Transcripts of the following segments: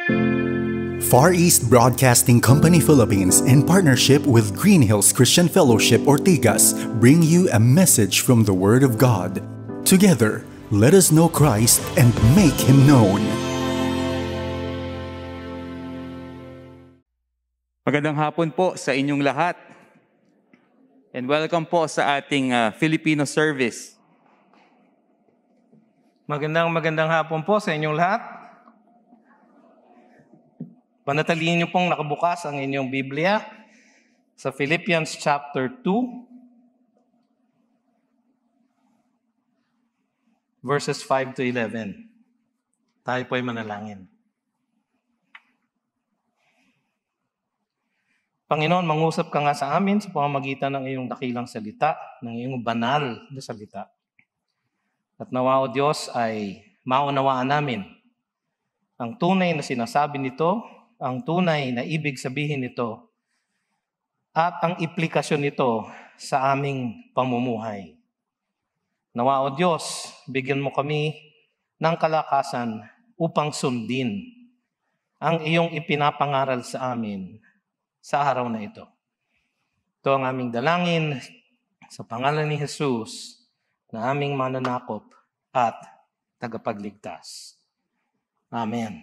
Far East Broadcasting Company Philippines, in partnership with Green Hills Christian Fellowship Ortigas, bring you a message from the Word of God. Together, let us know Christ and make Him known. Magandang hapon po sa inyong lahat. And welcome po sa ating Filipino service. Magandang hapon po sa inyong lahat. Panatilihin niyo pong nakabukas ang inyong Biblia sa Philippians chapter 2, verses 5 to 11. Tayo po ay manalangin. Panginoon, mangusap ka nga sa amin sa pamamagitan ng iyong dakilang salita, ng iyong banal na salita. At nawa, O Diyos, ay maunawaan namin ang tunay na sinasabi nito, ang tunay na ibig sabihin nito, at ang implikasyon nito sa aming pamumuhay. Nawa, O Diyos, bigyan mo kami ng kalakasan upang sundin ang iyong ipinapangaral sa amin sa araw na ito. Ito ang aming dalangin sa pangalan ni Jesus na aming mananakop at tagapagligtas. Amen.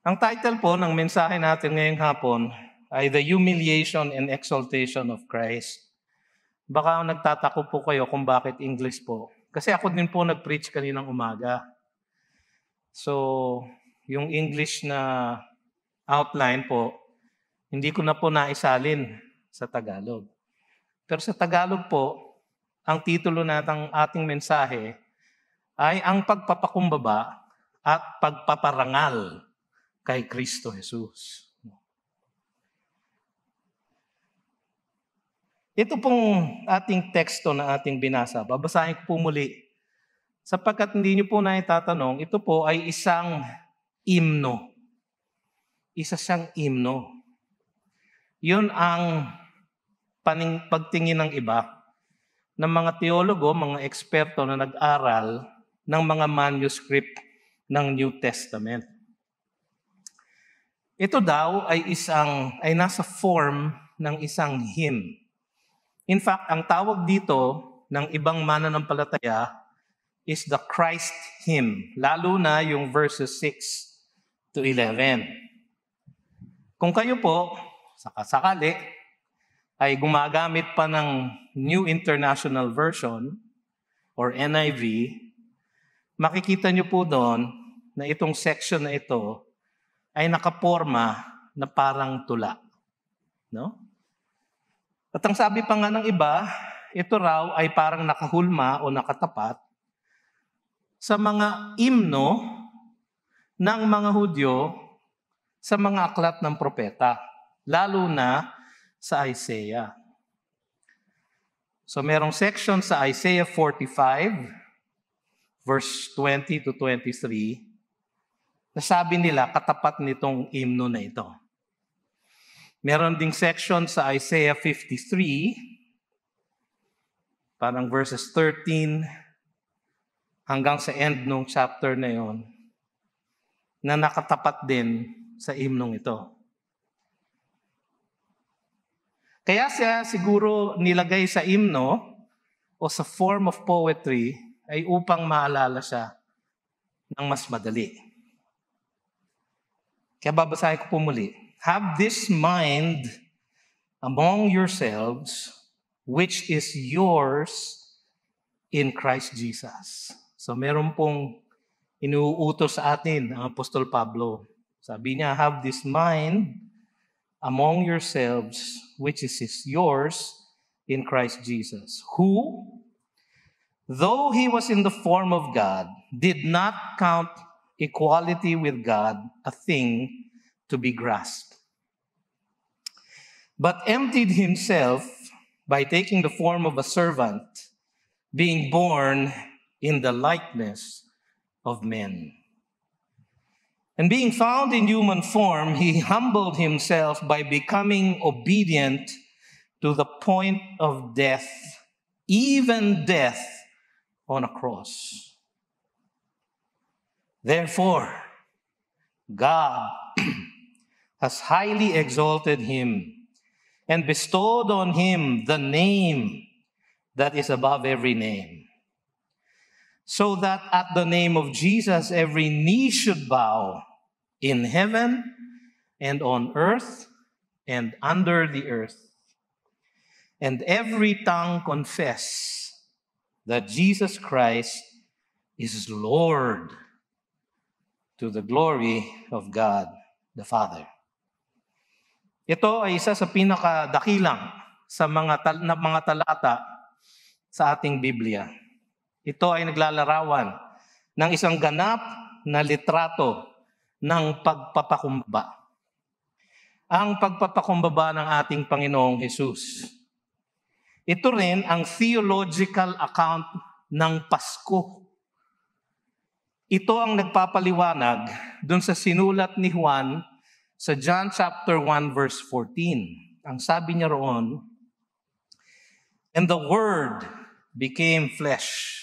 Ang title po ng mensahe natin ngayong hapon ay The Humiliation and Exaltation of Christ. Baka nagtatako po kayo kung bakit English po. Kasi ako din po nag-preach kaninang umaga. So, yung English na outline po, hindi ko na po naisalin sa Tagalog. Pero sa Tagalog po, ang titulo ng ating mensahe ay ang pagpapakumbaba at pagpaparangal kay Kristo Jesus. Ito pong ating teksto na ating binasa, babasahin ko po muli. Sapagkat hindi niyo po na itatanong, ito po ay isang himno. Isa siyang himno. Yun ang pagtingin ng iba, ng mga teologo, mga eksperto na nag-aral ng mga manuscript ng New Testament. Ito daw ay nasa form ng isang hymn. In fact, ang tawag dito ng ibang mananampalataya is the Christ hymn, lalo na yung verses 6 to 11. Kung kayo po, sakali, ay gumagamit pa ng New International Version or NIV, makikita niyo po doon na itong section na ito ay nakaporma na parang tula. No? At ang sabi pa nga ng iba, ito raw ay parang nakahulma o nakatapat sa mga himno ng mga Hudyo sa mga aklat ng propeta, lalo na sa Isaiah. So merong section sa Isaiah 45, verse 20 to 23, nasabi nila katapat nitong himno na ito. Meron ding section sa Isaiah 53, parang verses 13 hanggang sa end ng chapter na yon, na nakatapat din sa himnong ito. Kaya siya siguro nilagay sa himno o sa form of poetry ay upang maalala siya ng mas madali. Kaya babasahin ko po muli. Have this mind among yourselves, which is yours in Christ Jesus. So meron pong inuutos sa atin ang Apostol Pablo. Sabi niya, have this mind among yourselves, which is yours in Christ Jesus, who, though he was in the form of God, did not count equality with God a thing to be grasped, but emptied himself by taking the form of a servant, being born in the likeness of men. And being found in human form, he humbled himself by becoming obedient to the point of death, even death on a cross. Therefore, God has highly exalted him and bestowed on him the name that is above every name, so that at the name of Jesus every knee should bow in heaven and on earth and under the earth, and every tongue confess that Jesus Christ is Lord, to the glory of God the Father. Ito ay isa sa pinakadakilang sa mga talata sa ating Biblia. Ito ay naglalarawan ng isang ganap na litrato ng pagpapakumbaba. Ang pagpapakumbaba ng ating Panginoong Hesus. Ito rin ang theological account ng Pasko. Ito ang nagpapaliwanag dun sa sinulat ni Juan sa John chapter 1 verse 14. Ang sabi niya roon, "And the Word became flesh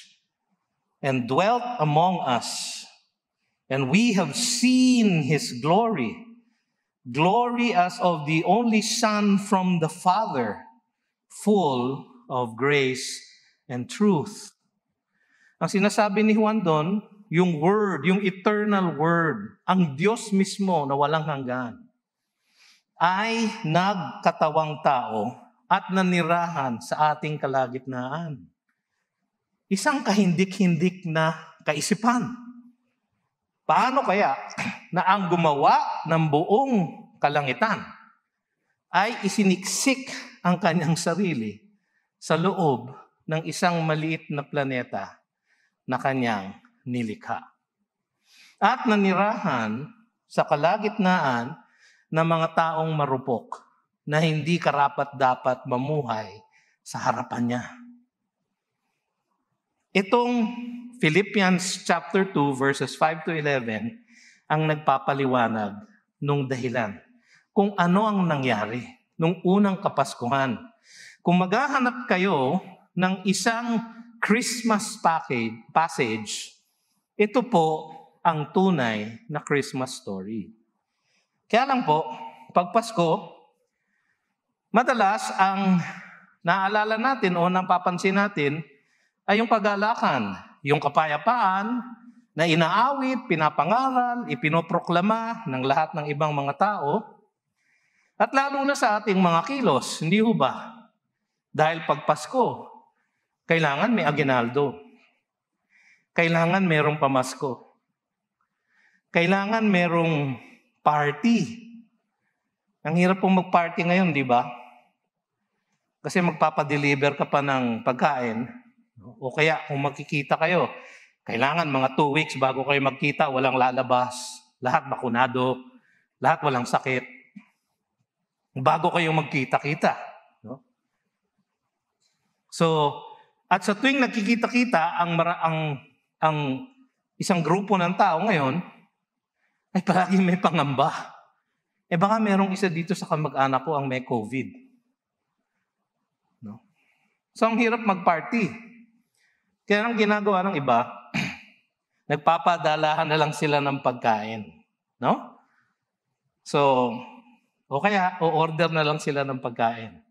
and dwelt among us, and we have seen His glory, glory as of the only Son from the Father, full of grace and truth." Ang sinasabi ni Juan doon, yung Word, yung eternal Word, ang Diyos mismo na walang hanggan, ay nagkatawang tao at nanirahan sa ating kalagitnaan. Isang kahindik-hindik na kaisipan. Paano kaya na ang gumawa ng buong kalangitan ay isiniksik ang kanyang sarili sa loob ng isang maliit na planeta na kanyang nilikha? At nanirahan sa kalagitnaan ng mga taong marupok na hindi karapat-dapat mamuhay sa harapan niya. Itong Philippians chapter 2 verses 5 to 11 ang nagpapaliwanag nung dahilan kung ano ang nangyari nung unang Kapaskuhan. Kung maghahanap kayo ng isang Christmas passage, ito po ang tunay na Christmas story. Kaya lang po, pag Pasko, madalas ang naalala natin o napapansin natin ay yung kagalakan, yung kapayapaan na inaawit, pinapangaral, ipinoproklama ng lahat ng ibang mga tao. At lalo na sa ating mga kilos, hindi ho ba? Dahil pag Pasko, kailangan may aguinaldo. Kailangan merong pamasko. Kailangan merong party. Ang hirap pong mag-party ngayon, di ba? Kasi magpapadeliver ka pa ng pagkain. O kaya kung magkikita kayo, kailangan mga 2 weeks bago kayo magkita, walang lalabas, lahat bakunado, lahat walang sakit. Bago kayo magkita-kita. No? So, at sa tuwing nagkikita-kita, ang isang grupo ng tao ngayon ay palaging may pangamba. Baka merong isa dito sa kamag-anak ko ang may COVID. No? So, ang hirap mag-party. Kaya ang ginagawa ng iba, nagpapadalahan na lang sila ng pagkain. No? So, o kaya, o-order na lang sila ng pagkain.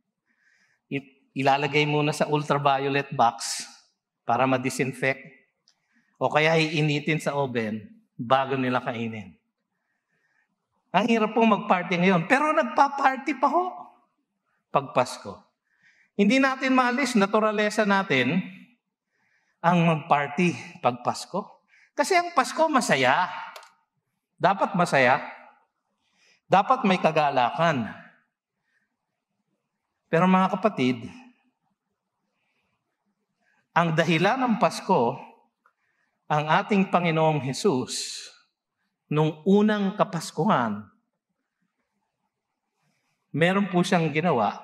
Ilalagay muna sa ultraviolet box para ma-disinfect. O kaya iinitin sa oven bago nila kainin. Ang hirap pong mag-party ngayon. Pero nagpa-party pa ho pag Pasko. Hindi natin maalis, naturalesa natin ang mag-party pag Pasko. Kasi ang Pasko masaya. Dapat masaya. Dapat may kagalakan. Pero mga kapatid, ang dahilan ng Pasko, ang ating Panginoong Hesus, nung unang Kapaskuhan, meron po siyang ginawa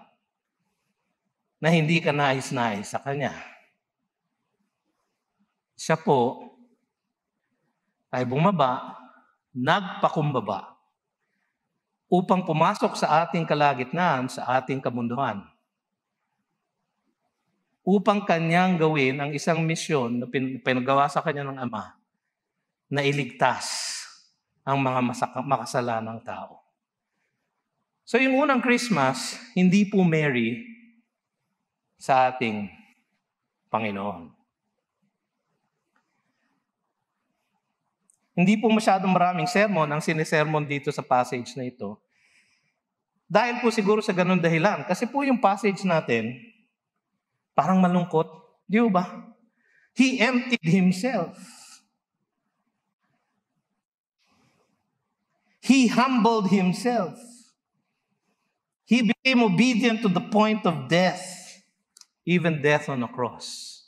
na hindi ka nais-nais sa Kanya. Siya po ay bumaba, nagpakumbaba, upang pumasok sa ating kalagitnaan, sa ating kamunduhan. Upang Kanyang gawin ang isang misyon na pinagawa sa Kanya ng Ama, na iligtas ang mga makasalanang tao. So yung unang Christmas, hindi po Mary sa ating Panginoon. Hindi po masyadong maraming sermon ang sinisermon dito sa passage na ito. Dahil po siguro sa ganun dahilan. Kasi po yung passage natin, parang malungkot. Di ba? He emptied himself. He humbled himself. He became obedient to the point of death, even death on a cross.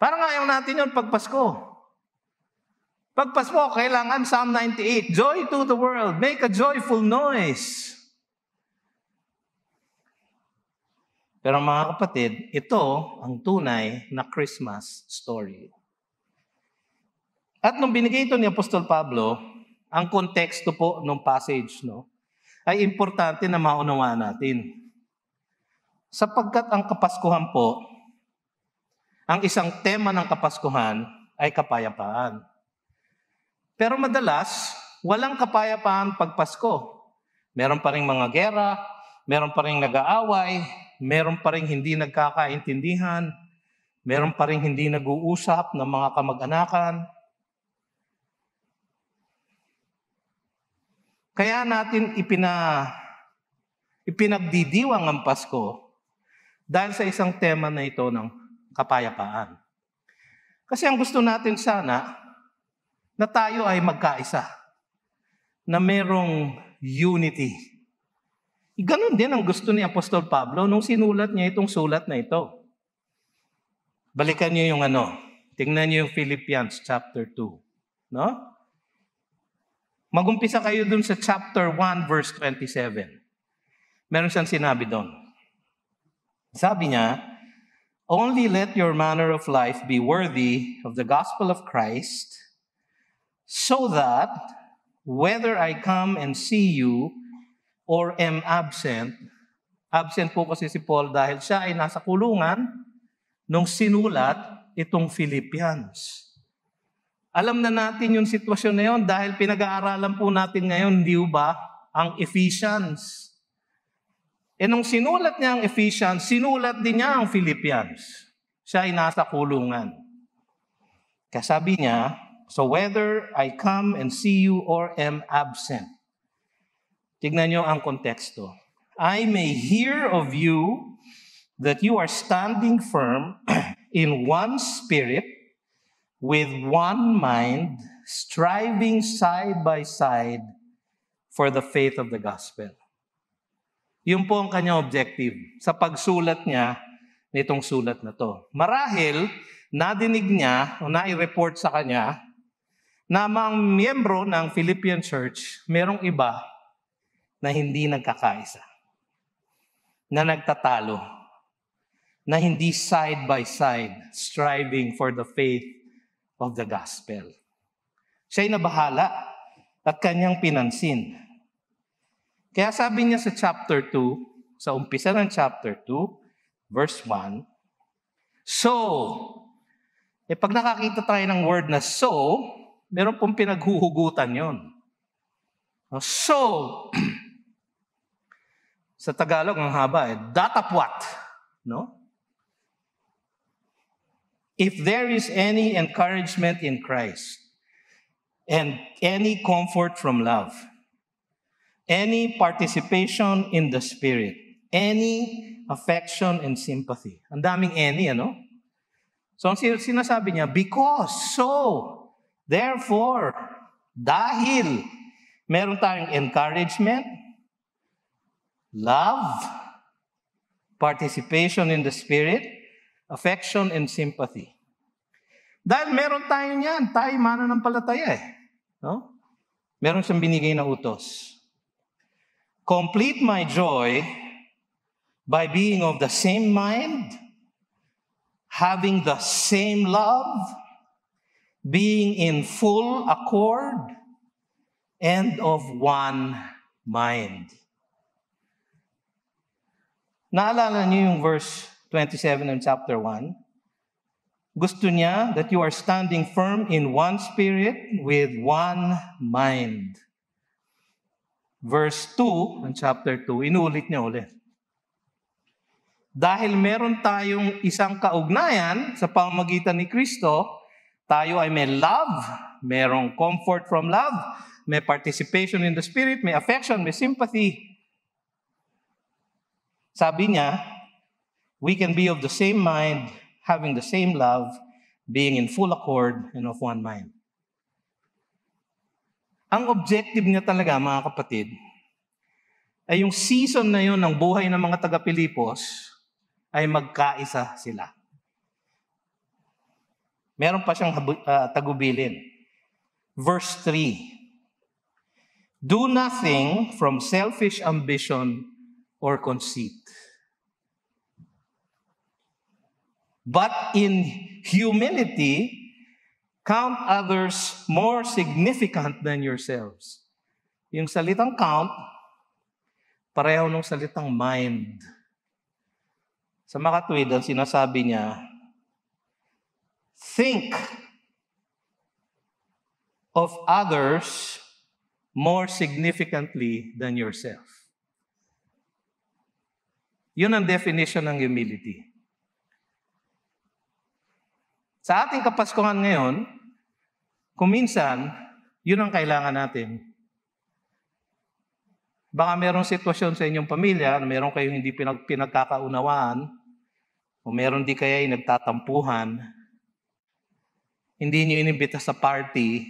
Parang ayaw natin yun pag Pasko. Pag Pasko, kailangan Psalm 98, joy to the world, make a joyful noise. Pero mga kapatid, ito ang tunay na Christmas story. At nung binigay ito ni Apostol Pablo, ang konteksto po ng passage, ay importante na maunawaan natin. Sapagkat ang Kapaskuhan po, ang isang tema ng Kapaskuhan ay kapayapaan. Pero madalas, walang kapayapaan pag Pasko. Meron pa ring mga gera, meron pa ring nag-aaway, meron pa ring hindi nagkakaintindihan, meron pa ring hindi nag-uusap ng mga kamag-anakan. Kaya natin ipinagdidiwang ang Pasko dahil sa isang tema na ito ng kapayapaan. Kasi ang gusto natin sana, na tayo ay magkaisa, na merong unity. Ganon din ang gusto ni Apostol Pablo nung sinulat niya itong sulat na ito. Balikan niyo yung tingnan niyo yung Philippians chapter 2. No? Magumpisa kayo dun sa chapter 1 verse 27. Meron siyang sinabi doon. Sabi niya, only let your manner of life be worthy of the gospel of Christ, so that whether I come and see you or am absent po kasi si Paul dahil siya ay nasa kulungan nung sinulat itong Philippians. Alam na natin yung sitwasyon na yun dahil pinag-aaralan po natin ngayon, di ba, ang Ephesians. Nung sinulat niya ang Ephesians, sinulat din niya ang Philippians. Siya ay nasa kulungan. Kaya sabi niya, so whether I come and see you or am absent. Tignan niyo ang konteksto. I may hear of you that you are standing firm in one spirit, with one mind, striving side by side for the faith of the gospel. Yun po ang kanyang objective sa pagsulat niya nitong sulat na to. Marahil, nadinig niya o nai-report sa kanya na mga miyembro ng Philippian Church, merong iba na hindi nagkakaisa, na nagtatalo, na hindi side by side striving for the faith of the gospel. Siya'y nabahala at kanyang pinansin. Kaya sabi niya sa chapter 2, sa umpisa ng chapter 2, verse 1, so, pag nakakita tayo ng word na so, meron pong pinaghuhugutan yon. So, sa Tagalog, ang haba datapwat. No? If there is any encouragement in Christ, and any comfort from love, any participation in the Spirit, any affection and sympathy. Ang daming any, So, ang sinasabi niya, because, so, therefore, dahil meron tayong encouragement, love, participation in the Spirit, affection and sympathy. Dahil meron tayo niyan, tayo mananampalataya No? Meron siyang binigay na utos. Complete my joy by being of the same mind, having the same love, being in full accord, and of one mind. Naalala niyo yung verse 27 ng chapter 1? Gusto niya that you are standing firm in one spirit with one mind. Verse 2 ng chapter 2, inulit niya ulit. Dahil meron tayong isang kaugnayan sa pamamagitan ni Kristo, tayo ay may love, merong comfort from love, may participation in the Spirit, may affection, may sympathy. Sabi niya, we can be of the same mind, having the same love, being in full accord and of one mind. Ang objective niya talaga, mga kapatid, ay yung season na yun ng buhay ng mga taga-Pilipos ay magkaisa sila. Meron pa siyang tagubilin. Verse 3, do nothing from selfish ambition or conceit, but in humility, count others more significant than yourselves. Yung salitang count, pareho nung salitang mind. Sa makatwid, ang sinasabi niya, think of others more significantly than yourself. Yun ang definition ng humility. Sa ating Kapaskuhan ngayon, kung minsan, yun ang kailangan natin. Baka merong sitwasyon sa inyong pamilya, meron kayong hindi pinagkakaunawaan, o meron di kaya yung nagtatampuhan, hindi niyo inimbita sa party,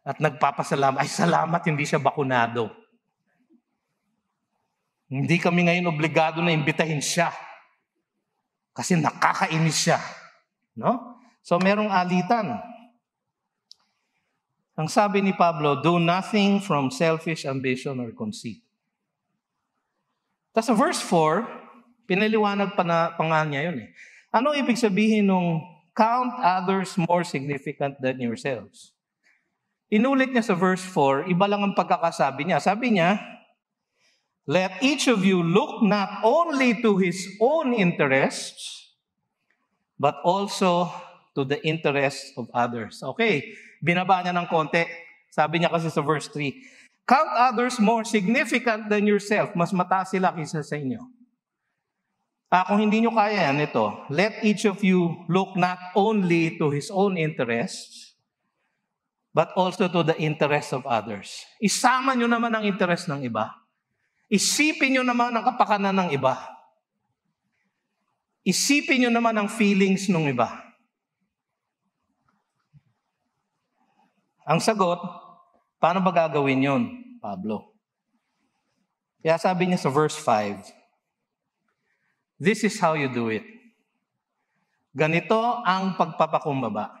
at nagpapasalamat, ay salamat hindi siya bakunado. Hindi kami ngayon obligado na imbitahin siya. Kasi nakakainis siya. No? So merong alitan. Ang sabi ni Pablo, do nothing from selfish ambition or conceit. Tapos sa verse 4, pinaliwanag pa nga niya yun eh. Ano ibig sabihin nung count others more significant than yourselves? Inulit niya sa verse 4, iba lang ang pagkakasabi niya. Sabi niya, let each of you look not only to his own interests, but also to the interests of others. Okay, binaba niya ng konti. Sabi niya kasi sa verse 3, count others more significant than yourself. Mas mataas sila kaysa sa inyo. Kung hindi nyo kaya yan, ito, let each of you look not only to his own interests, but also to the interests of others. Isama nyo naman ang interest ng iba. Isipin nyo naman ang kapakanan ng iba. Isipin nyo naman ang feelings ng iba. Ang sagot, paano ba gagawin yun, Pablo? Kaya sabi niya sa verse 5, this is how you do it. Ganito ang pagpapakumbaba.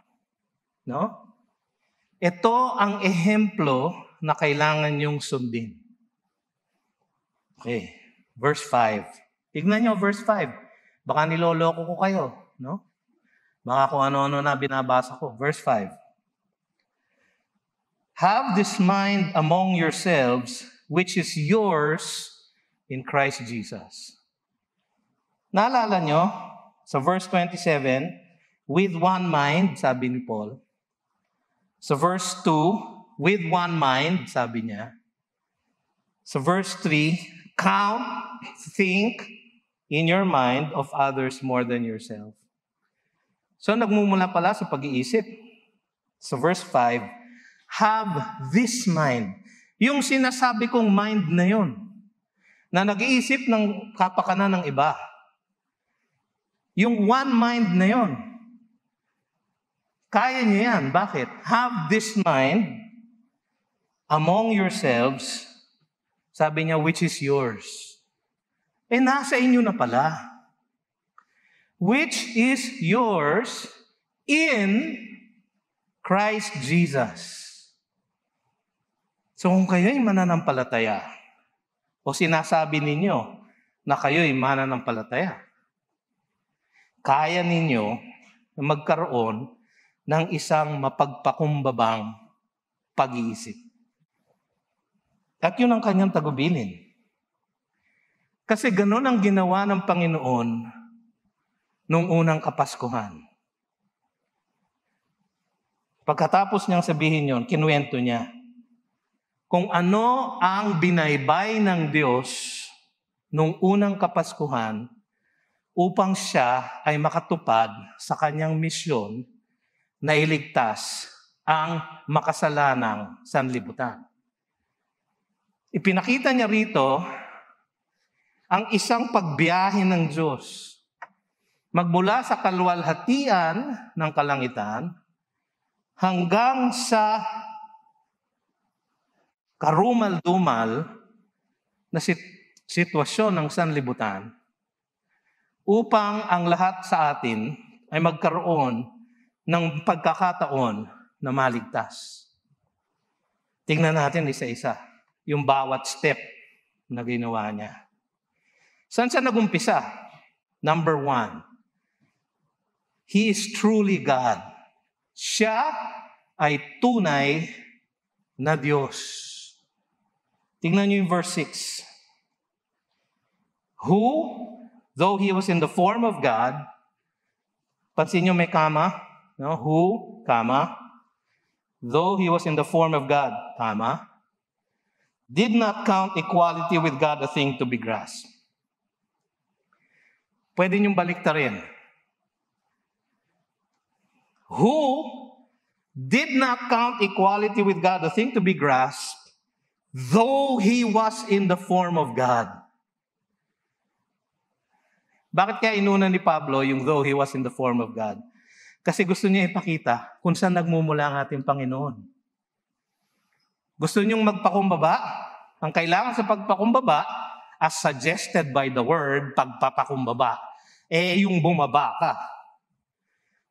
No? Ito ang ehemplo na kailangan niyong sundin. Okay, verse 5. Tignan niyo verse 5. Baka niloloko ko kayo, no? Baka kung ano-ano na binabasa ko. Verse 5. Have this mind among yourselves, which is yours in Christ Jesus. Naalala nyo, sa verse 27, with one mind, sabi ni Paul. Sa verse 2, with one mind, sabi niya. Sa verse 3, count, think in your mind of others more than yourself. So nagmumula pala sa pag-iisip. Sa verse 5, have this mind. Yung sinasabi kong mind na yun, na nag-iisip ng kapakanan ng iba. Yung one mind na yun, kaya niyo yan. Bakit? Have this mind among yourselves, sabi niya, which is yours. Nasa inyo na pala. Which is yours in Christ Jesus. So kung kayo'y mananampalataya, o sinasabi ninyo na kayo'y mananampalataya, kaya ninyo na magkaroon ng isang mapagpakumbabang pag-iisip. At yun ang kanyang tagubilin. Kasi ganun ang ginawa ng Panginoon nung unang Kapaskuhan. Pagkatapos niyang sabihin yon, kinuwento niya kung ano ang binaybay ng Diyos nung unang Kapaskuhan upang siya ay makatupad sa kanyang misyon na iligtas ang makasalanang sanlibutan. Ipinakita niya rito ang isang pagbiyahe ng Diyos magmula sa kaluwalhatian ng kalangitan hanggang sa karumal-dumal na sitwasyon ng sanlibutan upang ang lahat sa atin ay magkaroon ng pagkakataon na maligtas. Tingnan natin isa-isa yung bawat step na ginawa niya. Saan siya nagumpisa? Number 1, He is truly God. Siya ay tunay na Diyos. Tingnan niyo yung verse 6. Who, though He was in the form of God, pansin niyo may comma, no? Who, comma, though He was in the form of God, comma, did not count equality with God a thing to be grasped. Pwede niyong baliktarin. Who did not count equality with God a thing to be grasped, though He was in the form of God. Bakit kaya inuna ni Pablo yung though He was in the form of God? Kasi gusto niya ipakita kung saan nagmumula ang ating Panginoon. Gusto niyong magpakumbaba? Ang kailangan sa pagpakumbaba, as suggested by the word, pagpapakumbaba, yung bumaba ka.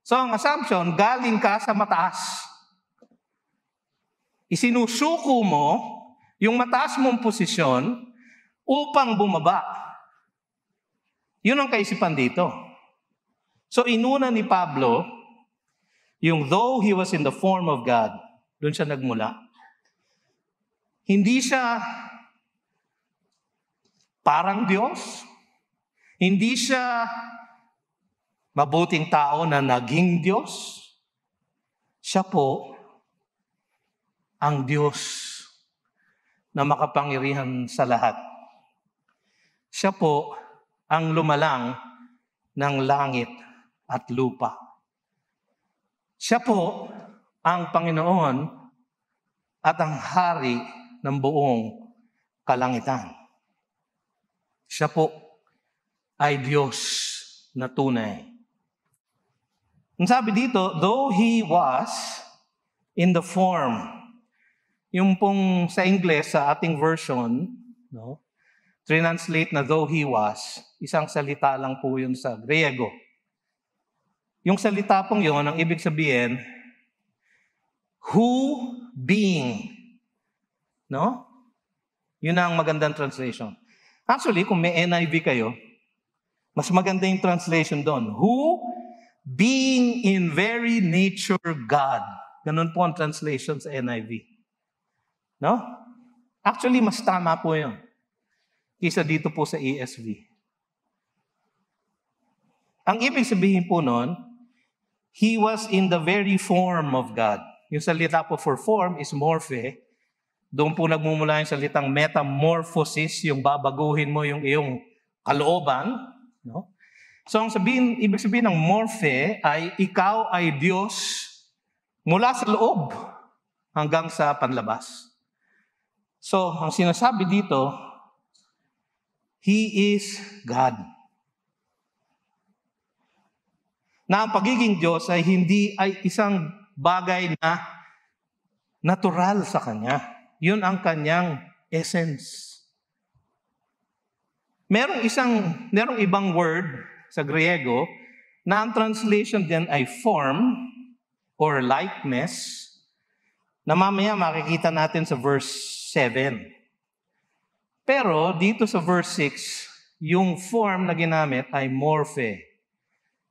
So ang assumption, galing ka sa mataas. Isinusuko mo yung mataas mong posisyon upang bumaba. Yun ang kaisipan dito. So inuna ni Pablo, yung though He was in the form of God, doon siya nagmula. Hindi siya parang Diyos. Hindi siya mabuting tao na naging Diyos. Siya po ang Diyos na makapangyarihan sa lahat. Siya po ang lumalang ng langit at lupa. Siya po ang Panginoon at ang hari ng buong kalangitan. Siya po ay Diyos na tunay. Ang sabi dito, though He was in the form, yung pong sa English, sa ating version, no, translate na though He was, isang salita lang po yun sa Griego. Yung salita pong yun, ang ibig sabihin, who being. No? Yun ang magandang translation. Actually, kung may NIV kayo, mas maganda yung translation doon. Who being in very nature God. Ganun po ang translation sa NIV. No? Actually, mas tama po yun. Isa dito po sa ESV. Ang ibig sabihin po nun, He was in the very form of God. Yung salita po for form is morphe. Doon po nagmumula yung salitang metamorphosis, yung babaguhin mo yung iyong kalooban. No? So ang ibig sabihin ng morphe ay ikaw ay Diyos mula sa loob hanggang sa panlabas. So ang sinasabi dito, He is God. Na ang pagiging Diyos ay hindi ay isang bagay na natural sa Kanya. Yun ang Kanyang essence. Merong ibang word sa Griego na ang translation din ay form or likeness na mamaya makikita natin sa verse 7. Pero dito sa verse 6, yung form na ginamit ay morphe.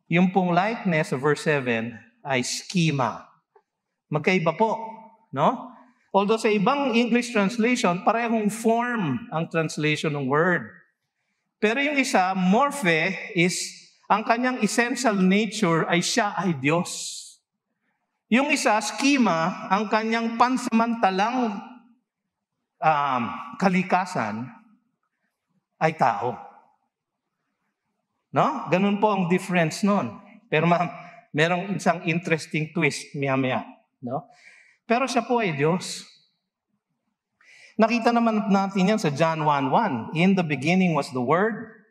Yung pong likeness sa verse 7 ay schema. Magkaiba po, no? Although sa ibang English translation, parehong form ang translation ng word. Pero yung isa, morphe, is ang kanyang essential nature ay siya ay Diyos. Yung isa, schema, ang kanyang pansamantalang kalikasan ay tao. No? Ganun po ang difference nun. Pero merong isang interesting twist maya-maya. No? Pero siya po ay Diyos. Nakita naman natin yan sa John 1:1. In the beginning was the Word,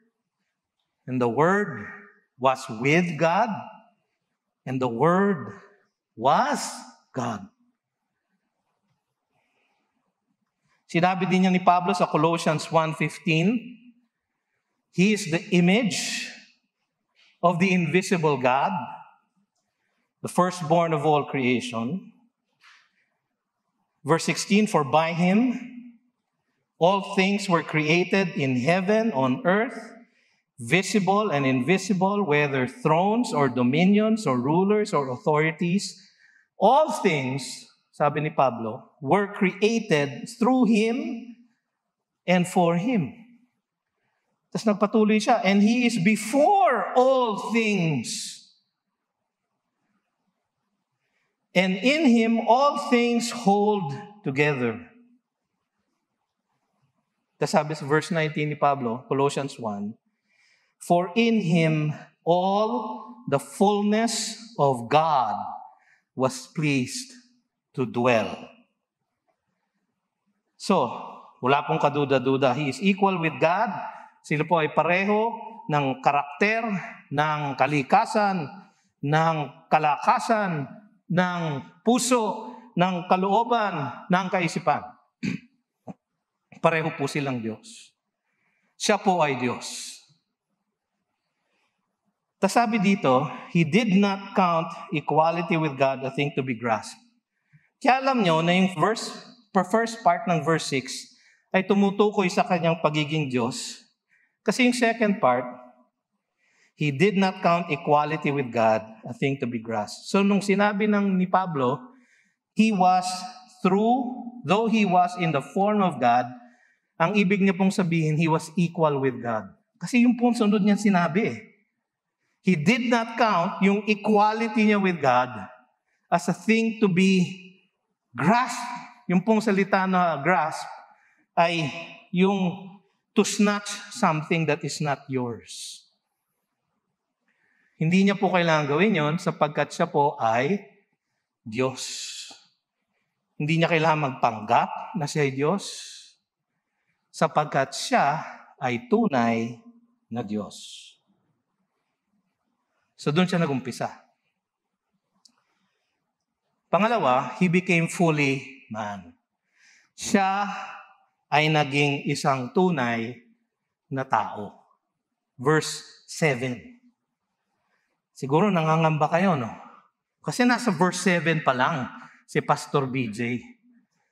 and the Word was with God, and the Word was God. Sinabi din niya ni Pablo sa Colossians 1:15, He is the image of the invisible God, the firstborn of all creation. Verse 16, for by Him all things were created in heaven, on earth, visible and invisible, whether thrones or dominions or rulers or authorities. All things, sabi ni Pablo, were created through Him and for Him. Tapos nagpatuloy siya, and He is before all things. And in Him all things hold together. Tapos sabi sa verse 19 ni Pablo, Colossians 1, for in Him all the fullness of God was pleased to dwell. So, wala pong kaduda-duda. He is equal with God. Sila po ay pareho ng karakter, ng kalikasan, ng kalakasan, ng puso, ng kalooban, ng kaisipan. Pareho po silang Diyos. Siya po ay Diyos. Tas sabi dito, He did not count equality with God a thing to be grasped. Kaya alam nyo na yung first part ng verse 6 ay tumutukoy sa kanyang pagiging Diyos. Kasi yung second part, He did not count equality with God a thing to be grasped. So nung sinabi ni Pablo, though He was in the form of God, ang ibig niya pong sabihin, He was equal with God. Kasi yung pong sunod niya sinabi He did not count yung equality niya with God as a thing to be grasped. Yung pong salita na grasp ay yung to snatch something that is not yours. Hindi niya po kailangan gawin yon sapagkat siya po ay Diyos. Hindi niya kailangan magpanggap na siya ay Diyos sapagkat siya ay tunay na Diyos. So doon siya nagumpisa. Pangalawa, He became fully man. Siya ay naging isang tunay na tao. Verse 7. Siguro nangangamba kayo, no? Kasi nasa verse 7 pa lang si Pastor BJ.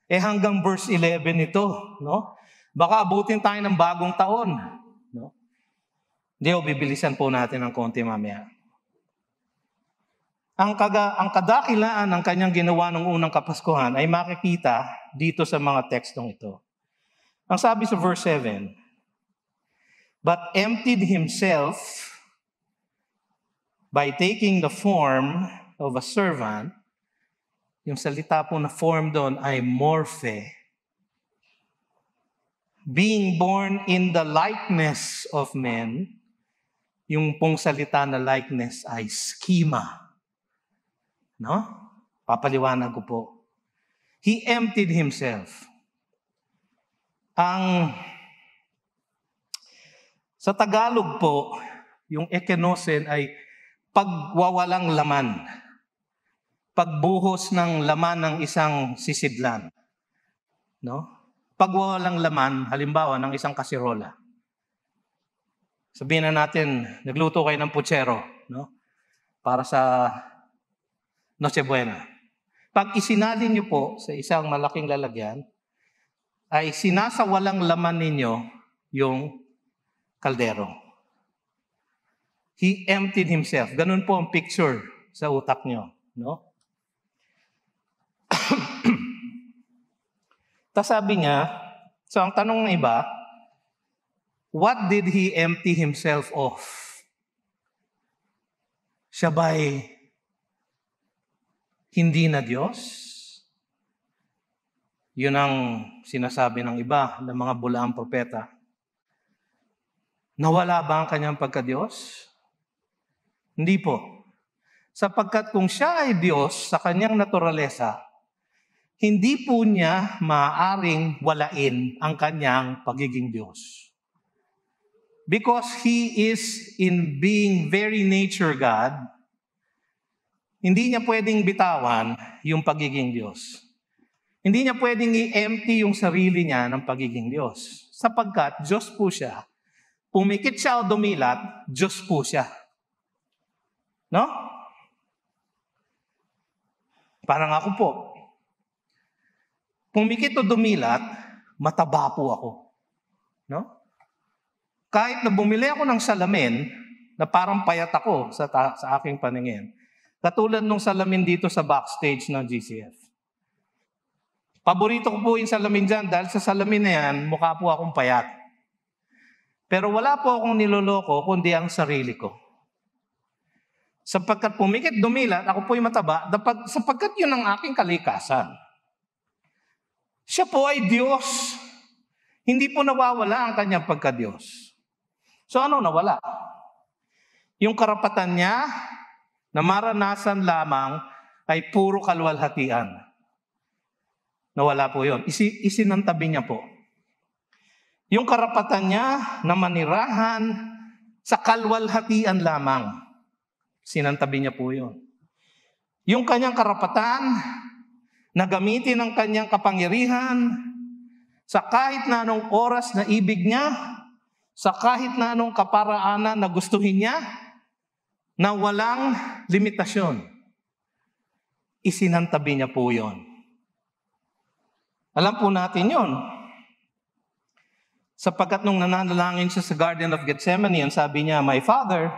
Hanggang verse 11 ito, no? Baka abutin tayo ng bagong taon, no? Hindi, bibilisan po natin ng konti mamaya. Ang kadakilaan ng kanyang ginawa ng unang Kapaskuhan ay makikita dito sa mga tekstong ito. Ang sabi sa verse 7, but emptied Himself by taking the form of a servant. Yung salita po na form doon ay morphe. Being born in the likeness of men, yung pong salita na likeness ay schema. No? Papaliwanag ko po. He emptied Himself. Sa Tagalog po, yung ekenosen ay pagwawalang laman. Pagbuhos ng laman ng isang sisidlan. No? Pagwawalang laman, halimbawa, ng isang kasirola. Sabihin na natin, nagluto kayo ng putsero, no? Para sa Noche Buena. Pag isinalin niyo po sa isang malaking lalagyan, ay sinasawalang laman ninyo yung kaldero. He emptied Himself. Ganun po ang picture sa utak niyo, no? Tapos sabi niya, so ang tanong ng iba, what did He empty Himself of? Siya ba'y hindi na Diyos? Yun ang sinasabi ng iba, ng mga bulaang propeta. Nawala ba ang kanyang pagka-Diyos? Hindi po. Sapagkat kung siya ay Diyos sa kanyang naturalesa, hindi po niya maaaring walain ang kanyang pagiging Diyos. Because He is in being very nature God, hindi niya pwedeng bitawan yung pagiging Diyos. Hindi niya pwedeng i-empty yung sarili niya ng pagiging Diyos. Sapagkat Diyos po siya. Pumikit siya o dumilat, Diyos po siya. No? Parang ako po. Pumikit o dumilat, mataba po ako. No? Kahit na bumili ako ng salamin, na parang payat ako sa aking paningin. Katulad nung salamin dito sa backstage ng GCF. Paborito ko po yung salamin dyan dahil sa salamin na yan, mukha po akong payat. Pero wala po akong niloloko kundi ang sarili ko. Sapagkat pumikit, dumilat, ako po yung mataba, sapagkat yun ang aking kalikasan. Siya po ay Diyos. Hindi po nawawala ang kanyang pagka-Diyos. So ano nawala? Yung karapatan niya na maranasan lamang ay puro kalwalhatian. Nawala po yun. Isinantabi niya po. Yung karapatan niya na manirahan sa kalwalhatian lamang. Sinantabi niya po yun. Yung kanyang karapatan na gamitin ang kanyang kapangyarihan sa kahit na anong oras na ibig niya, sa kahit na anong kaparaanan na gustuhin niya, na walang limitasyon. Isinantabi niya po yun. Alam po natin yun. Sapagkat nung nananalangin siya sa Garden of Gethsemane, ang sabi niya, "My Father,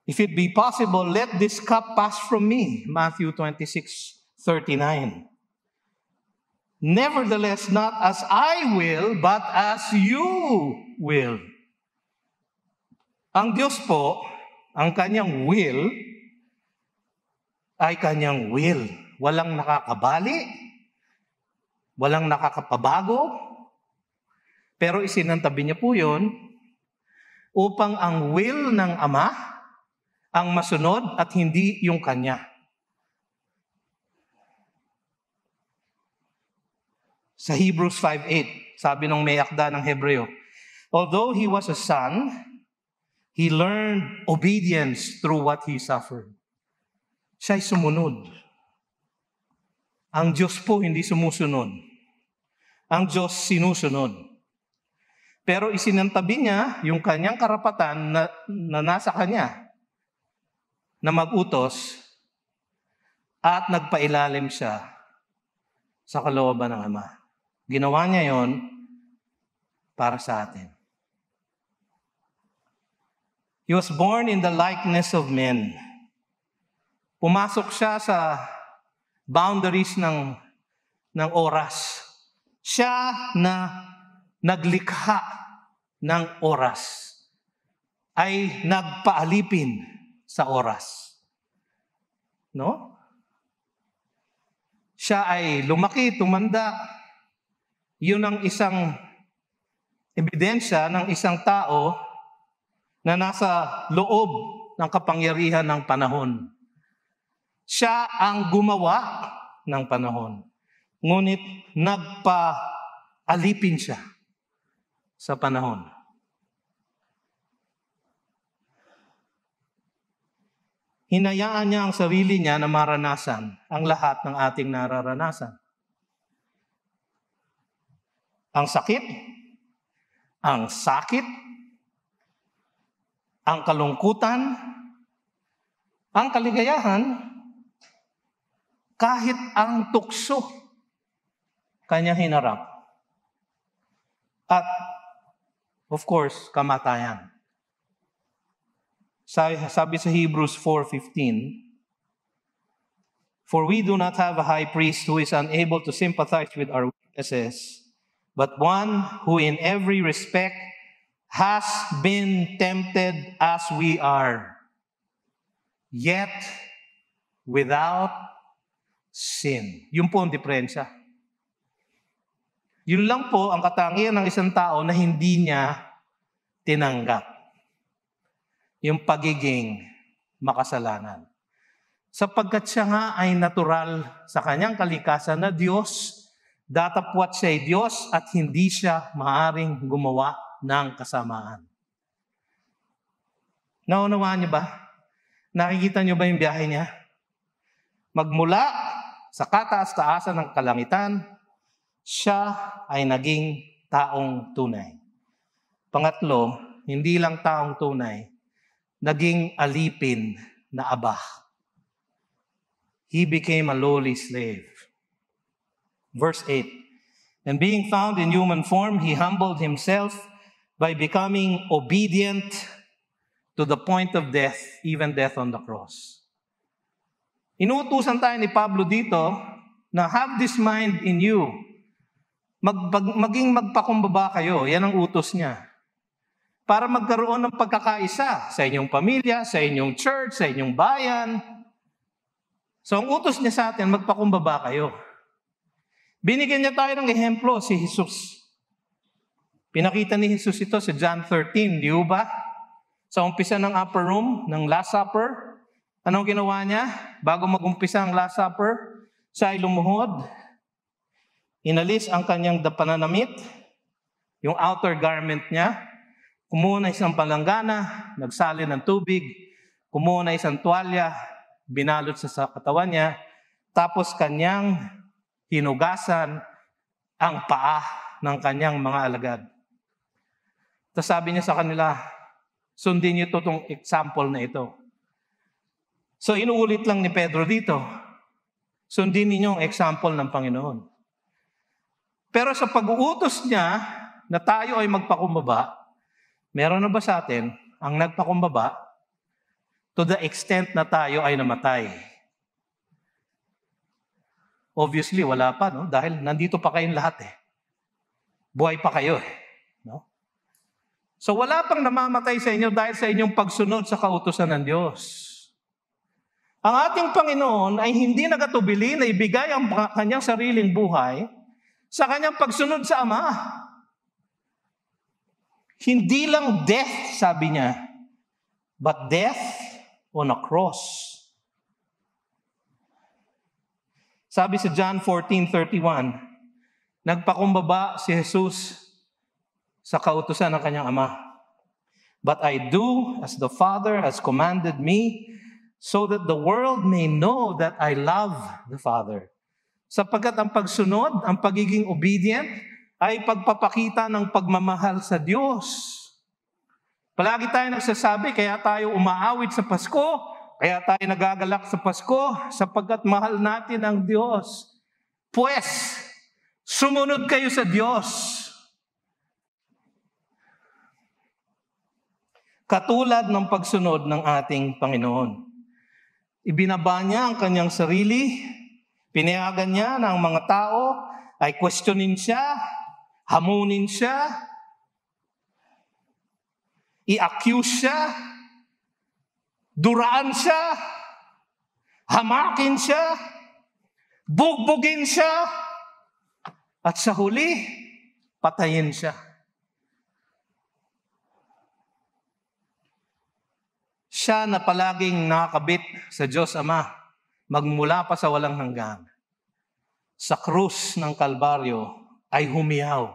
if it be possible, let this cup pass from me." Matthew 26:39. "Nevertheless, not as I will, but as you will." Ang Diyos po, ang kanyang will, ay kanyang will. Walang nakakabali, walang nakakapabago, pero isinantabi niya po yun upang ang will ng Ama ang masunod at hindi yung kanya. Sa Hebrews 5:8, sabi nung may akda ng Hebreo, "Although He was a son, He learned obedience through what He suffered." Siya'y sumunod. Ang Diyos po hindi sumusunod. Ang Diyos sinusunod. Pero isinantabi niya yung kanyang karapatan na nasa kanya na mag-utos at nagpailalim siya sa kalooban ng Ama. Ginawa niya yon para sa atin. He was born in the likeness of men. Pumasok siya sa boundaries ng oras. Siya na naglikha ng oras ay nagpaalipin sa oras. No? Siya ay lumaki, tumanda. Yun ang isang ebidensya ng isang tao na nasa loob ng kapangyarihan ng panahon. Siya ang gumawa ng panahon. Ngunit nagpaalipin siya sa panahon. Hinayaan niya ang sarili niya na maranasan ang lahat ng ating nararanasan. Ang sakit, ang sakit, ang kalungkutan, ang kaligayahan, kahit ang tukso, kanya hinarap. At, of course, kamatayan. Sabi sa Hebrews 4:15, "For we do not have a high priest who is unable to sympathize with our weaknesses, but one who in every respect has been tempted as we are, yet without sin. Yun po ang diferensya. Yun lang po ang katangian ng isang tao na hindi niya tinanggap. Yung pagiging makasalanan. Sapagkat siya nga ay natural sa kanyang kalikasan na Diyos, datapwat siya ay Diyos at hindi siya maaaring gumawa ng kasamaan. Naunawaan niyo ba? Nakikita niyo ba yung biyahe niya? Magmula sa kataas-taasan ng kalangitan, siya ay naging taong tunay. Pangatlo, hindi lang taong tunay, naging alipin na aba. He became a lowly slave. Verse 8, and being found in human form, he humbled himself by becoming obedient to the point of death, even death on the cross. Inuutusan tayo ni Pablo dito na have this mind in you. Maging magpakumbaba kayo. Yan ang utos niya. Para magkaroon ng pagkakaisa sa inyong pamilya, sa inyong church, sa inyong bayan. So ang utos niya sa atin, magpakumbaba kayo. Binigyan niya tayo ng ehemplo, si Jesus. Pinakita ni Jesus ito sa John 13, di ba? Sa umpisa ng upper room, ng Last Supper, anong ginawa niya? Bago mag-umpisa ang Last Supper, siya ay lumuhod. Inalis ang kanyang pananamit, yung outer garment niya, kumuha na isang palanggana, nagsalin ng tubig, kumuha na isang tuwalya, binalot sa katawan niya, tapos kanyang hinugasan ang paa ng kanyang mga alagad. Tapos sabi niya sa kanila, sundin niyo itong example na ito. So inuulit lang ni Pedro dito, sundin niyo ang example ng Panginoon. Pero sa pag-uutos niya na tayo ay magpakumbaba, meron na ba sa atin ang nagpakumbaba to the extent na tayo ay namatay? Obviously, wala pa, no? Dahil nandito pa kayong lahat eh. Buhay pa kayo eh. No? So wala pang namamatay sa inyo dahil sa inyong pagsunod sa kautusan ng Diyos. Ang ating Panginoon ay hindi nagatubili na ibigay ang kanyang sariling buhay sa kanyang pagsunod sa Ama. Hindi lang death, sabi niya, but death on a cross. Sabi sa John 14:31, nagpakumbaba si Jesus sa kautusan ng kanyang Ama. But I do as the Father has commanded me, so that the world may know that I love the Father. Sapagkat ang pagsunod, ang pagiging obedient, ay pagpapakita ng pagmamahal sa Diyos. Palagi tayo nagsasabi, kaya tayo umaawit sa Pasko, kaya tayo nagagalak sa Pasko, sapagkat mahal natin ang Diyos. Pues, sumunod kayo sa Diyos. Katulad ng pagsunod ng ating Panginoon. Ibinaba niya ang kanyang sarili, pinayagan niya na ang mga tao ay questionin siya, hamunin siya, i-accuse siya, duraan siya, hamakin siya, bugbugin siya, at sa huli, patayin siya. Siya na palaging nakakabit sa Diyos Ama, magmula pa sa walang hanggan, sa krus ng Kalbaryo ay humiyaw.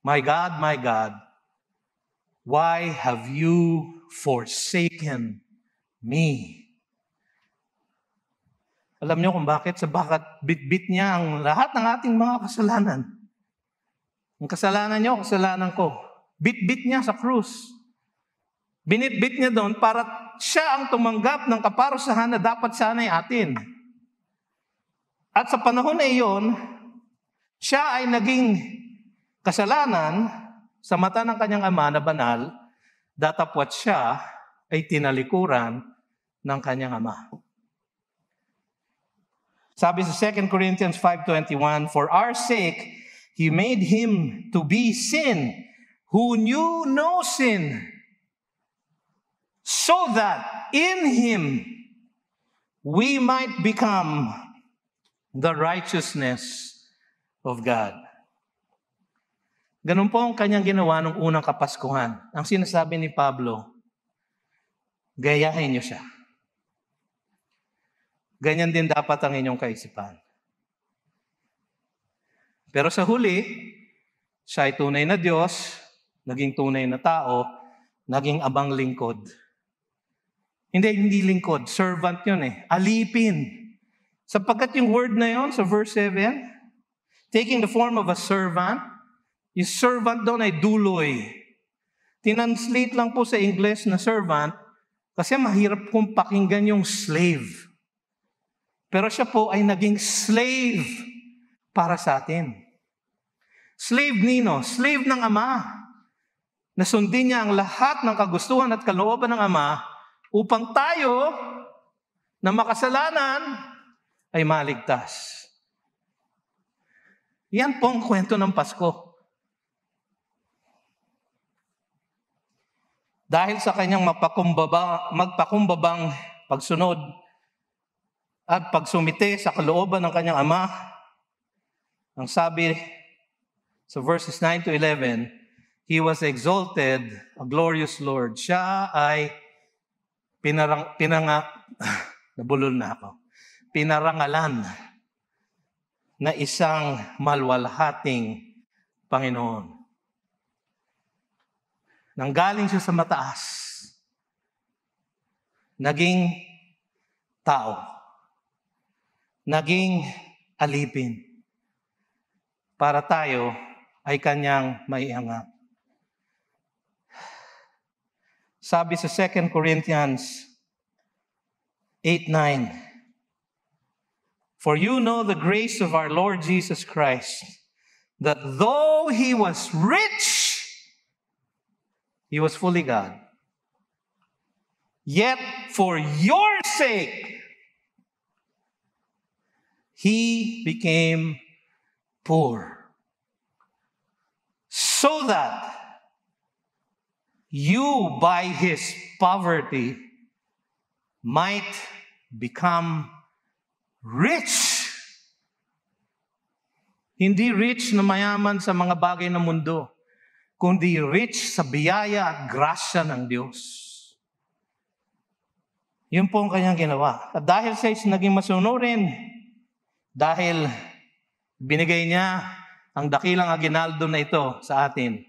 My God, why have you forsaken me? Alam niyo kung bakit? Sabagat bit-bit niya ang lahat ng ating mga kasalanan. Ang kasalanan niyo, kasalanan ko. Bit-bit niya sa krus. Binit-bit niya doon para siya ang tumanggap ng kaparusahan na dapat sana'y atin. At sa panahon na iyon, siya ay naging kasalanan sa mata ng kanyang Ama na banal, datapwat siya ay tinalikuran ng kanyang Ama. Sabi sa 2 Corinthians 5:21, for our sake, He made Him to be sin, who knew no sin, so that in Him we might become the righteousness of God. Ganun po ang kanyang ginawa nung unang Kapaskuhan. Ang sinasabi ni Pablo, gayahin niyo siya. Ganyan din dapat ang inyong kaisipan. Pero sa huli, siya ay tunay na Diyos, naging tunay na tao, naging abang lingkod. Hindi lingkod, servant yun eh. Alipin. Sapagkat yung word na yun sa verse 7, taking the form of a servant, yung servant doon ay duloy. Tinanslate lang po sa English na servant kasi mahirap kong pakinggan yung slave. Pero siya po ay naging slave para sa atin. Slave nino, slave ng Ama. Nasundin niya ang lahat ng kagustuhan at kalooban ng Ama upang tayo na makasalanan ay maligtas. Yan po ang kwento ng Pasko. Dahil sa kanyang magpakumbabang pagsunod at pagsumite sa kalooban ng kanyang Ama, ang sabi sa verses 9 to 11, He was exalted, a glorious Lord. Siya ay nabulol na ako. Pinarangalan na isang malwalhating Panginoon. Nanggaling siya sa mataas. Naging tao. Naging alipin. Para tayo ay kanyang maiangat. Sabi sa 2 Corinthians 8:9, For you know the grace of our Lord Jesus Christ, that though He was rich, He was fully God. Yet for your sake, He became poor, so that you by His poverty might become rich. Hindi rich na mayaman sa mga bagay ng mundo, kundi rich sa biyaya at grasya ng Diyos. Yun po ang kanyang ginawa. At dahil siya naging masunurin, dahil binigay niya ang dakilang aginaldo na ito sa atin,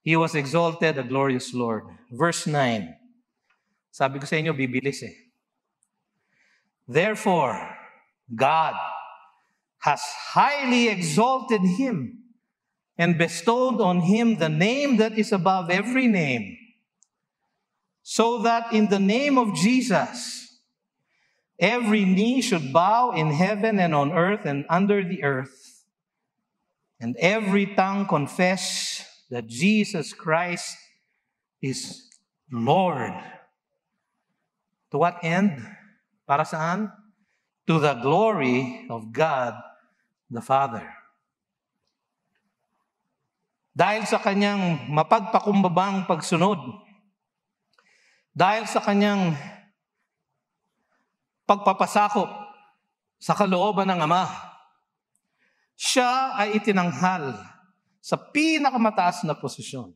He was exalted, a glorious Lord. Verse 9. Sabi ko sa inyo, bibilis eh. Therefore, God has highly exalted Him and bestowed on Him the name that is above every name, so that in the name of Jesus, every knee should bow in heaven and on earth and under the earth, and every tongue confess that Jesus Christ is Lord. To what end? Para saan? To the glory of God the Father. Dahil sa kanyang mapagpakumbabang pagsunod, dahil sa kanyang pagpapasakop sa kalooban ng Ama, siya ay itinanghal sa pinakamataas na posisyon.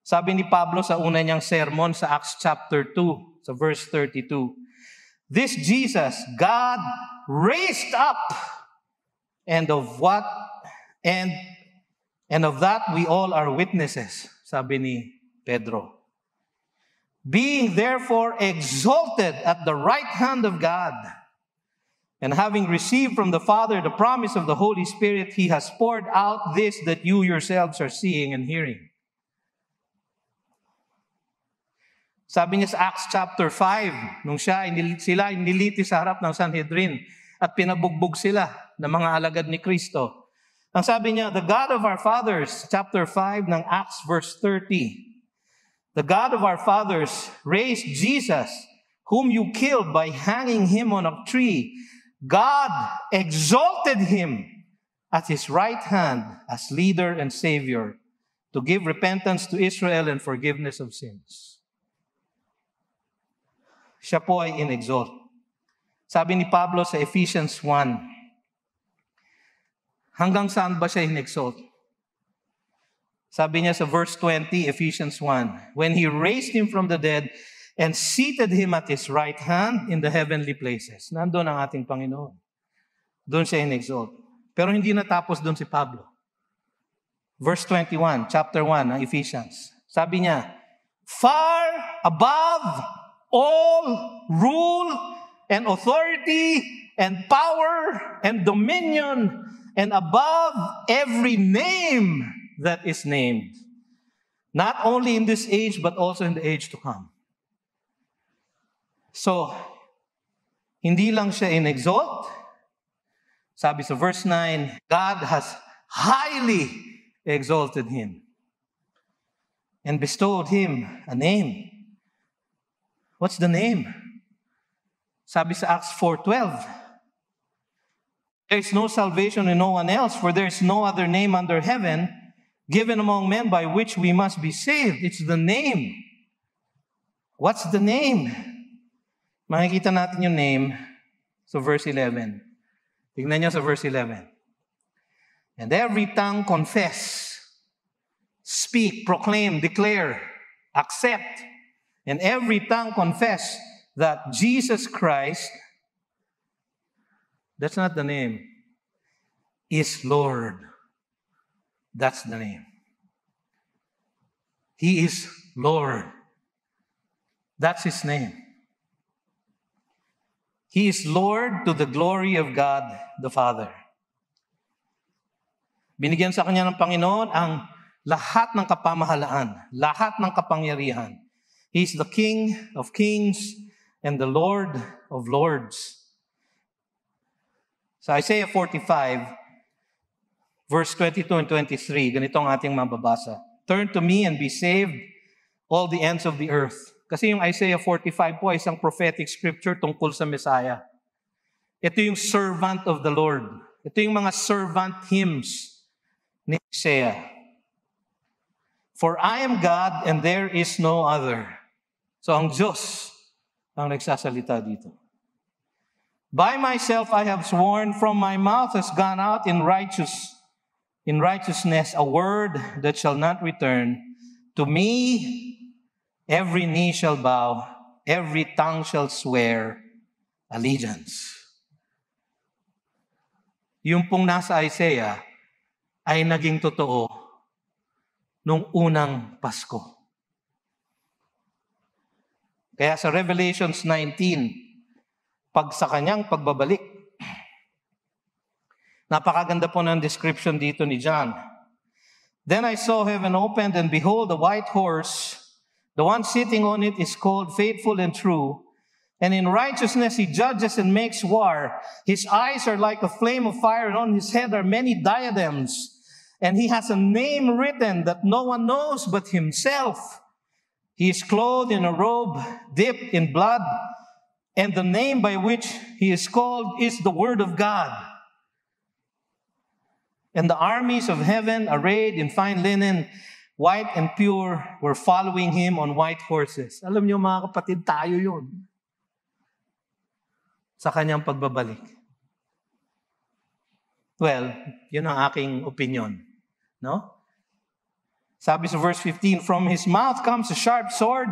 Sabi ni Pablo sa una niyang sermon sa Acts chapter 2, sa verse 32, This Jesus, God raised up, and of that we all are witnesses, sabi ni Pedro. Being therefore exalted at the right hand of God, and having received from the Father the promise of the Holy Spirit, He has poured out this that you yourselves are seeing and hearing. Sabi niya sa Acts chapter 5, nung sila iniliti sa harap ng Sanhedrin at pinabugbog sila ng mga alagad ni Kristo. Ang sabi niya, the God of our fathers, chapter 5 ng Acts verse 30, the God of our fathers raised Jesus, whom you killed by hanging Him on a tree. God exalted Him at His right hand as leader and Savior to give repentance to Israel and forgiveness of sins. siya po ay in-exalt. Sabi ni Pablo sa Ephesians 1, hanggang saan ba siya in-exalt? Sabi niya sa verse 20, Ephesians 1, when He raised Him from the dead and seated Him at His right hand in the heavenly places. Nandun ang ating Panginoon. Doon siya in-exalt. Pero hindi natapos doon si Pablo. Verse 21, chapter 1 ng Ephesians. Sabi niya, far above all rule and authority and power and dominion and above every name that is named, not only in this age, but also in the age to come. So, hindi lang siya in-exalt. Sabi sa verse 9, God has highly exalted Him and bestowed Him a name. What's the name? Sabi sa Acts 4:12, there is no salvation in no one else, for there is no other name under heaven given among men by which we must be saved. It's the name. What's the name? Makikita natin yung name sa verse 11. Tignan niyo sa verse 11. And every tongue confess, speak, proclaim, declare, accept, and every tongue confess that Jesus Christ, that's not the name, is Lord. That's the name. He is Lord. That's His name. He is Lord to the glory of God the Father. Binigyan sa Kanya ng Panginoon ang lahat ng kapamahalaan, lahat ng kapangyarihan. He is the King of kings and the Lord of lords. Sa Isaiah 45, verse 22 and 23, ganito ang ating mababasa. Turn to me and be saved, all the ends of the earth. Kasi yung Isaiah 45 po ay isang prophetic scripture tungkol sa Messiah. Ito yung servant of the Lord. Ito yung mga servant hymns ni Isaiah. For I am God and there is no other. So ang Diyos ang nagsasalita dito. By myself I have sworn, from my mouth has gone out in righteousness a word that shall not return. To me every knee shall bow, every tongue shall swear allegiance. Yung pong nasa Isaiah ay naging totoo nung unang Pasko. Kaya sa Revelations 19, pag sa kanyang pagbabalik, napakaganda po ng description dito ni John. Then I saw heaven opened, and behold, a white horse. The one sitting on it is called Faithful and True, and in righteousness he judges and makes war. His eyes are like a flame of fire, and on his head are many diadems. And he has a name written that no one knows but himself. He is clothed in a robe dipped in blood, and the name by which he is called is the Word of God. And the armies of heaven, arrayed in fine linen, white and pure, were following him on white horses. Alam niyo mga kapatid, tayo yun. Sa kanyang pagbabalik. Well, yun ang aking opinion. No? Sabi sa verse 15, from his mouth comes a sharp sword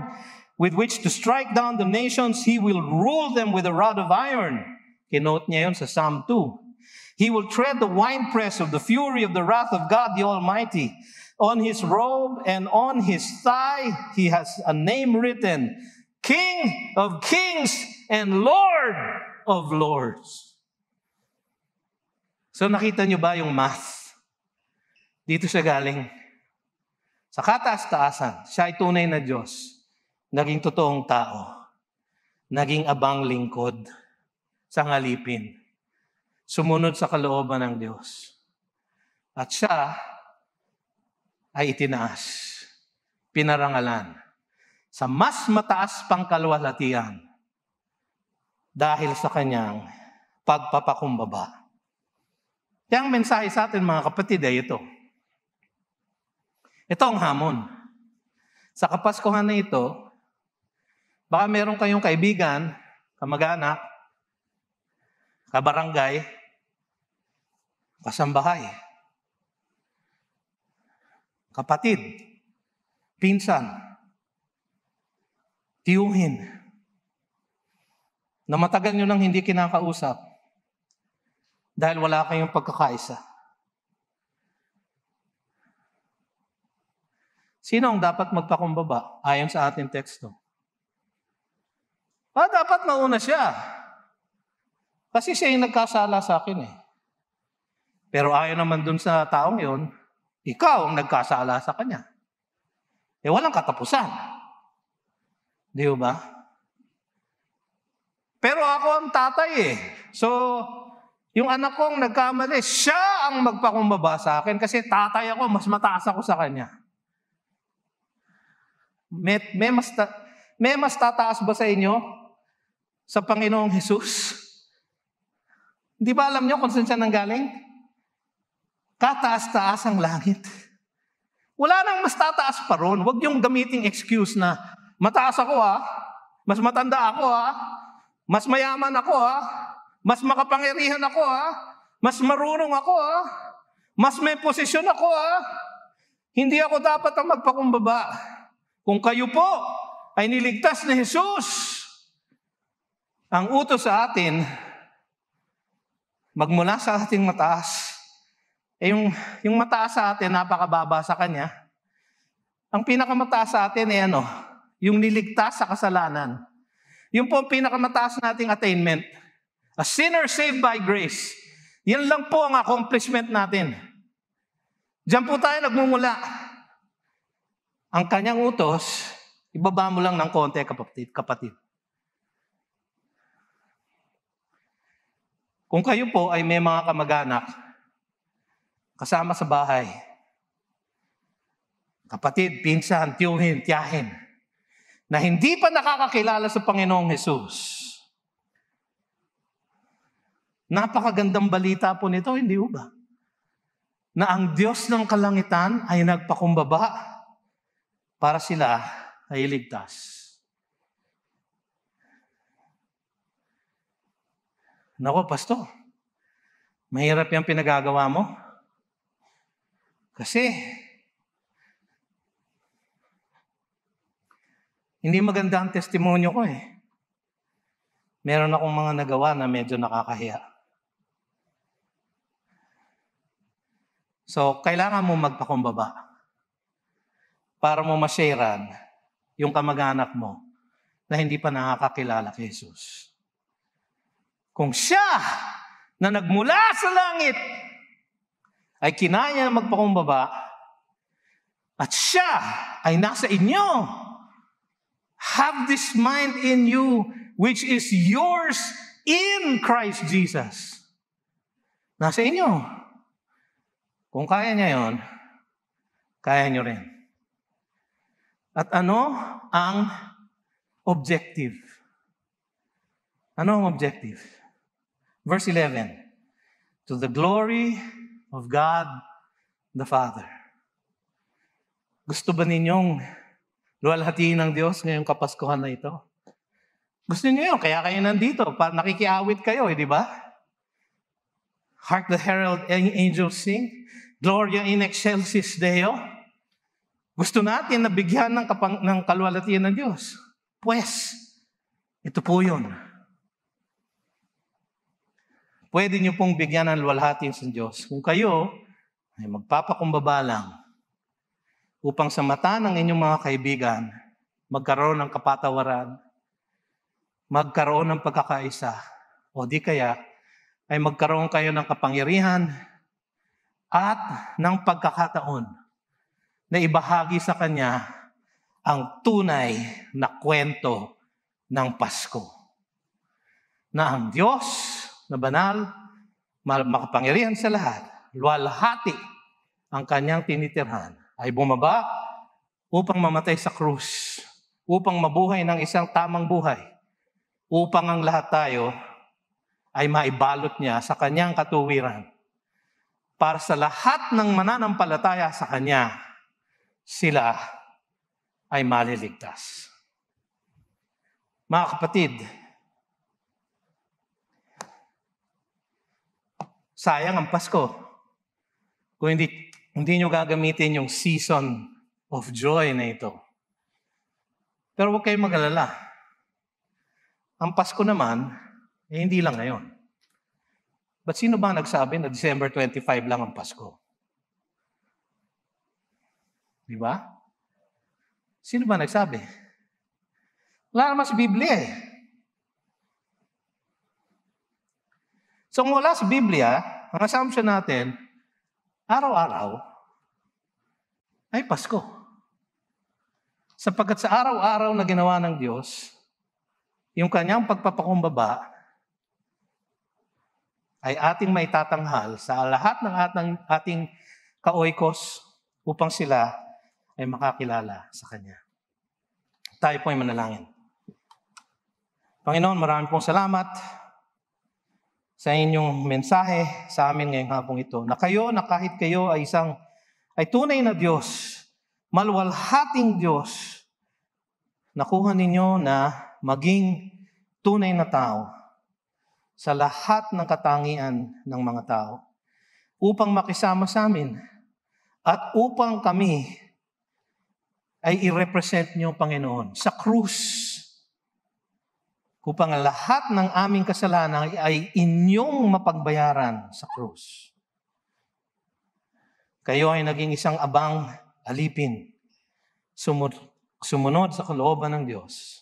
with which to strike down the nations. He will rule them with a rod of iron. Kinote niya yun sa Psalm 2. He will tread the winepress of the fury of the wrath of God the Almighty. On his robe and on his thigh, he has a name written, King of Kings and Lord of Lords. So nakita niyo ba yung math? Dito siya galing. Sa kataas-taasan, siya ay tunay na Diyos. Naging totoong tao. Naging abang lingkod sa ngalipin. Sumunod sa kalooban ng Diyos. At siya ay itinaas, pinarangalan, sa mas mataas pang kaluwalhatian dahil sa kanyang pagpapakumbaba. Kaya ang mensahe sa atin mga kapatid ay ito. Ito ang hamon. Sa Kapaskuhan na ito, Baka meron kayong kaibigan, kamag-anak, kabarangay, kasambahay, kapatid, pinsan, tiyuhin, na matagal nyo nang hindi kinakausap dahil wala kayong pagkakaisa. Sino ang dapat magpakumbaba ayon sa ating teksto? Dapat mauna siya. Kasi siya yung nagkasala sa akin eh. Pero ayon naman dun sa taong yon, ikaw ang nagkasala sa kanya. Walang katapusan. Di ba? Pero ako ang tatay eh. So, yung anak kong nagkamali, siya ang magpakumbaba sa akin kasi tatay ako, mas mataas ako sa kanya. May mas tataas ba sa inyo? Sa Panginoong Jesus? Di ba alam niyo kung saan siya nanggaling? Kataas-taas ang langit. Wala nang mas tataas pa ron. Huwag yung gamiting excuse na mataas ako mas matanda ako mas mayaman ako mas makapangyarihan ako mas marunong ako mas may posisyon ako Hindi ako dapat ang magpakumbaba. Kung kayo po ay niligtas ni Jesus, ang utos sa atin, magmula sa ating mataas, yung mataas sa atin, napakababa sa Kanya. Ang pinakamataas sa atin ay yung niligtas sa kasalanan. Yung po ang pinakamataas nating attainment. A sinner saved by grace. Yan lang po ang accomplishment natin. Diyan po tayo nagmumula. Ang Kanyang utos, ibaba mo lang ng konti, kapatid. Kung kayo po ay may mga kamag-anak, kasama sa bahay, kapatid, pinsan, tiyuhin, tiyahin, na hindi pa nakakakilala sa Panginoong Hesus, napakagandang balita po nito, hindi ba? Na ang Diyos ng kalangitan ay nagpakumbaba para sila ay iligtas. Nako, pastor, mahirap yung pinagagawa mo. Kasi, hindi maganda ang testimonyo ko eh. Meron akong mga nagawa na medyo nakakahiya. So, kailangan mo magpakumbaba para mo ma-sharean yung kamag-anak mo na hindi pa nakakakilala kay Jesus. Kung siya na nagmula sa langit ay kinaya magpakumbaba at siya ay nasa inyo, have this mind in you which is yours in Christ Jesus. Nasa inyo. Kung kaya niya yon, kaya niyo rin. At ano ang objective? Ano ang objective? Verse 11, to the glory of God the Father. Gusto ba ninyong luwalhatiin ng Diyos ngayong Kapaskuhan na ito? Gusto niyo yun, kaya kayo nandito, nakikiawit kayo, di ba? Hark the herald angels sing, Gloria in excelsis Deo. Gusto natin na bigyan ng kaluwalhatian ng Diyos. Pues, ito po yun. Pwede niyo pong bigyan ng luwalhati sa Diyos kung kayo ay magpapakumbaba lang upang sa mata ng inyong mga kaibigan magkaroon ng kapatawaran, magkaroon ng pagkakaisa, o di kaya ay magkaroon kayo ng kapangyarihan at ng pagkakataon na ibahagi sa Kanya ang tunay na kwento ng Pasko. Na ang Diyos na banal, makapangyarihan sa lahat, luwalhati ang Kanyang tinitirhan, ay bumaba upang mamatay sa krus, upang mabuhay ng isang tamang buhay, upang ang lahat tayo ay maibalot niya sa Kanyang katuwiran. Para sa lahat ng mananampalataya sa Kanya, sila ay maliligtas. Mga kapatid, sayang ang Pasko kung hindi nyo gagamitin yung season of joy na ito. Pero huwag kayong mag-alala. Ang Pasko naman, hindi lang ngayon. But sino ba nagsabi na December 25 lang ang Pasko? Di ba? Sino ba nagsabi? Wala naman sa Biblia eh. So kung wala sa Biblia, ang assumption natin, araw-araw ay Pasko. Sapagkat sa araw-araw na ginawa ng Diyos, yung kanyang pagpapakumbaba ay ating maitatanghal sa lahat ng ating kaoikos upang sila ay makakilala sa Kanya. Tayo po ay manalangin. Panginoon, marami pong salamat sa inyong mensahe sa amin ngayong hapong ito. Na kahit kayo ay tunay na Diyos, maluwalhating Diyos, nakuha ninyo na maging tunay na tao sa lahat ng katangian ng mga tao upang makisama sa amin at upang kami ay i-represent niyo, Panginoon, sa krus. Upang lahat ng aming kasalanan ay inyong mapagbayaran sa krus. Kayo ay naging isang abang alipin, sumunod sa kalooban ng Diyos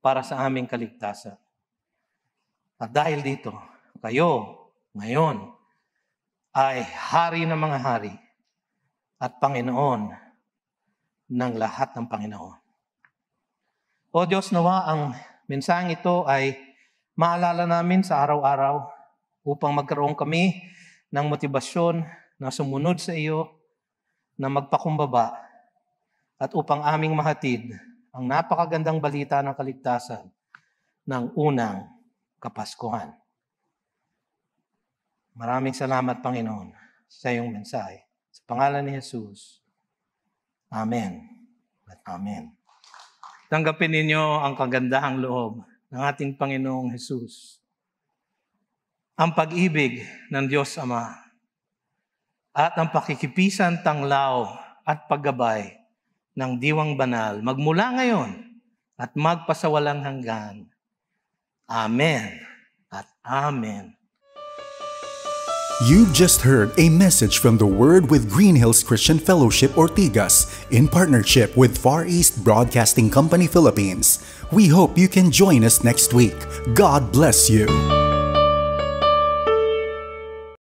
para sa aming kaligtasan. At dahil dito, kayo ngayon ay hari ng mga hari at Panginoon ng lahat ng Panginoon. O Diyos, nawa ang mensaheng ito ay maalala namin sa araw-araw upang magkaroon kami ng motibasyon na sumunod sa iyo, na magpakumbaba, at upang aming mahatid ang napakagandang balita ng kaligtasan ng unang Kapaskuhan. Maraming salamat, Panginoon, sa iyong mensahe. Sa pangalan ni Jesus. Amen at Amen. Tanggapin ninyo ang kagandahang loob ng ating Panginoong Jesus. Ang pag-ibig ng Diyos Ama at ang pakikipisan, tanglaw at paggabay ng Diwang Banal magmula ngayon at magpasawalang hanggan. Amen at Amen. You've just heard a message from the Word with Green Hills Christian Fellowship Ortigas in partnership with Far East Broadcasting Company Philippines. We hope you can join us next week. God bless you.